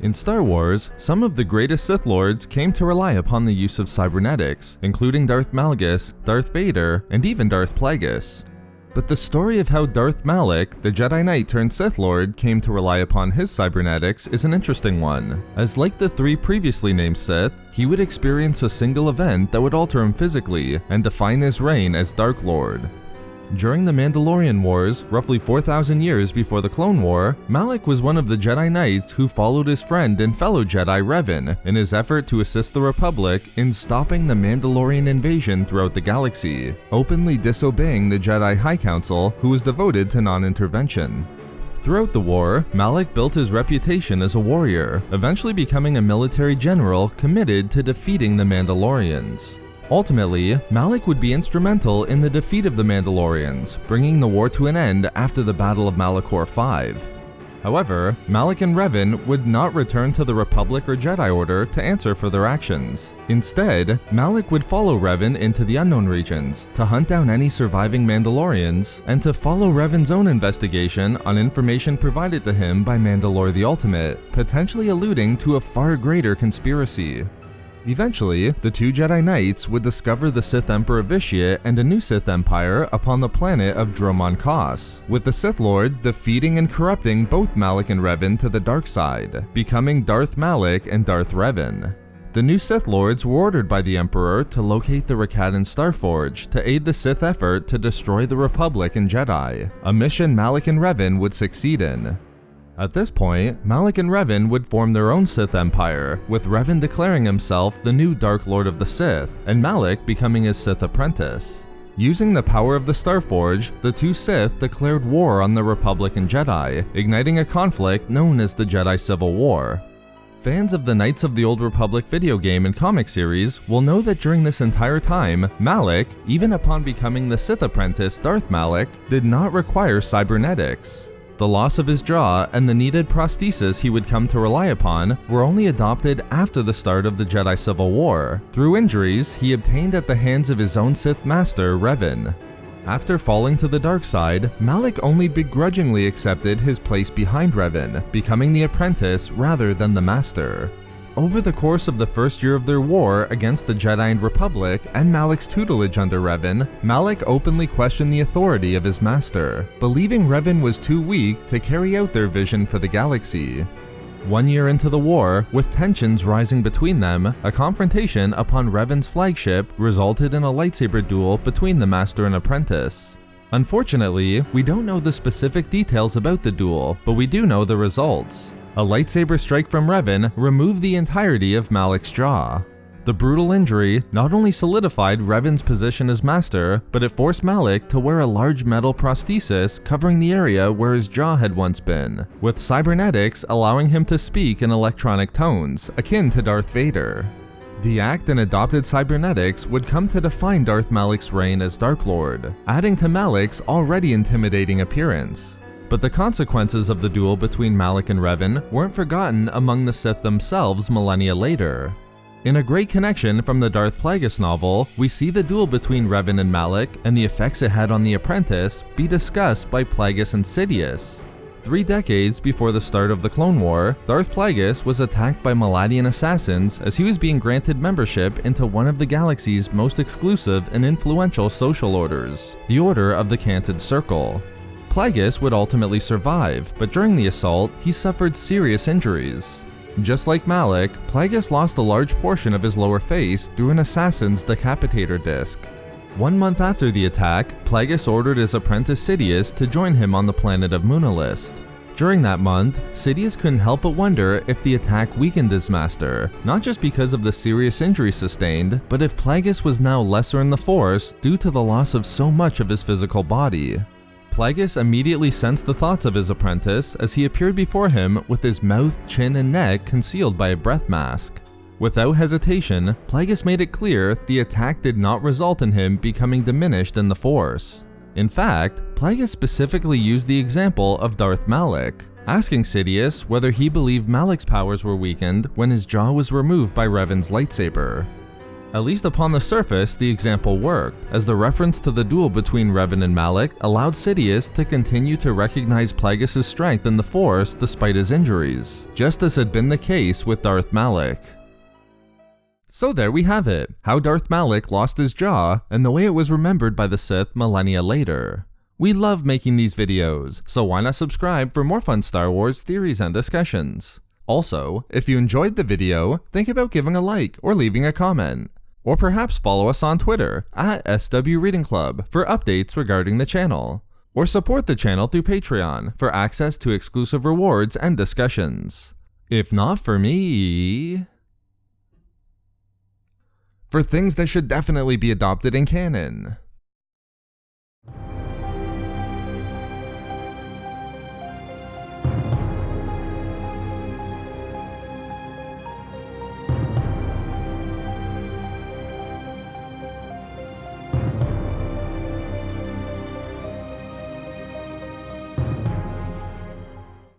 In Star Wars, some of the greatest Sith Lords came to rely upon the use of cybernetics, including Darth Malgus, Darth Vader, and even Darth Plagueis. But the story of how Darth Malak, the Jedi Knight turned Sith Lord, came to rely upon his cybernetics is an interesting one, as like the three previously named Sith, he would experience a single event that would alter him physically and define his reign as Dark Lord. During the Mandalorian Wars, roughly 4,000 years before the Clone War, Malak was one of the Jedi Knights who followed his friend and fellow Jedi Revan in his effort to assist the Republic in stopping the Mandalorian invasion throughout the galaxy, openly disobeying the Jedi High Council, who was devoted to non-intervention. Throughout the war, Malak built his reputation as a warrior, eventually becoming a military general committed to defeating the Mandalorians. Ultimately, Malak would be instrumental in the defeat of the Mandalorians, bringing the war to an end after the Battle of Malachor V. However, Malak and Revan would not return to the Republic or Jedi Order to answer for their actions. Instead, Malak would follow Revan into the unknown regions to hunt down any surviving Mandalorians and to follow Revan's own investigation on information provided to him by Mandalore the Ultimate, potentially alluding to a far greater conspiracy. Eventually, the two Jedi Knights would discover the Sith Emperor Vitiate and a new Sith Empire upon the planet of Dromon Kos, with the Sith Lord defeating and corrupting both Malak and Revan to the dark side, becoming Darth Malak and Darth Revan. The new Sith Lords were ordered by the Emperor to locate the Rakatan Starforge to aid the Sith effort to destroy the Republic and Jedi, a mission Malak and Revan would succeed in. At this point, Malak and Revan would form their own Sith Empire, with Revan declaring himself the new Dark Lord of the Sith, and Malak becoming his Sith apprentice. Using the power of the Starforge, the two Sith declared war on the Republic and Jedi, igniting a conflict known as the Jedi Civil War. Fans of the Knights of the Old Republic video game and comic series will know that during this entire time, Malak, even upon becoming the Sith apprentice Darth Malak, did not require cybernetics. The loss of his jaw and the needed prosthesis he would come to rely upon were only adopted after the start of the Jedi Civil War, through injuries he obtained at the hands of his own Sith master, Revan. After falling to the dark side, Malak only begrudgingly accepted his place behind Revan, becoming the apprentice rather than the master. Over the course of the first year of their war against the Jedi and Republic and Malak's tutelage under Revan, Malak openly questioned the authority of his master, believing Revan was too weak to carry out their vision for the galaxy. 1 year into the war, with tensions rising between them, a confrontation upon Revan's flagship resulted in a lightsaber duel between the master and apprentice. Unfortunately, we don't know the specific details about the duel, but we do know the results. A lightsaber strike from Revan removed the entirety of Malak's jaw. The brutal injury not only solidified Revan's position as master, but it forced Malak to wear a large metal prosthesis covering the area where his jaw had once been, with cybernetics allowing him to speak in electronic tones, akin to Darth Vader. The act and adopted cybernetics would come to define Darth Malak's reign as Dark Lord, adding to Malak's already intimidating appearance. But the consequences of the duel between Malak and Revan weren't forgotten among the Sith themselves millennia later. In a great connection from the Darth Plagueis novel, we see the duel between Revan and Malak and the effects it had on the apprentice be discussed by Plagueis and Sidious. 3 decades before the start of the Clone War, Darth Plagueis was attacked by Maladian assassins as he was being granted membership into one of the galaxy's most exclusive and influential social orders, the Order of the Canted Circle. Plagueis would ultimately survive, but during the assault, he suffered serious injuries. Just like Malak, Plagueis lost a large portion of his lower face through an assassin's decapitator disc. 1 month after the attack, Plagueis ordered his apprentice Sidious to join him on the planet of Moonalist. During that month, Sidious couldn't help but wonder if the attack weakened his master, not just because of the serious injury sustained, but if Plagueis was now lesser in the Force due to the loss of so much of his physical body. Plagueis immediately sensed the thoughts of his apprentice as he appeared before him with his mouth, chin, and neck concealed by a breath mask. Without hesitation, Plagueis made it clear the attack did not result in him becoming diminished in the Force. In fact, Plagueis specifically used the example of Darth Malak, asking Sidious whether he believed Malak's powers were weakened when his jaw was removed by Revan's lightsaber. At least upon the surface, the example worked, as the reference to the duel between Revan and Malak allowed Sidious to continue to recognize Plagueis' strength in the Force despite his injuries, just as had been the case with Darth Malak. So there we have it, how Darth Malak lost his jaw and the way it was remembered by the Sith millennia later. We love making these videos, so why not subscribe for more fun Star Wars theories and discussions. Also, if you enjoyed the video, think about giving a like or leaving a comment. Or perhaps follow us on Twitter at SW Reading Club for updates regarding the channel. Or support the channel through Patreon for access to exclusive rewards and discussions. If not for me... For things that should definitely be adopted in canon.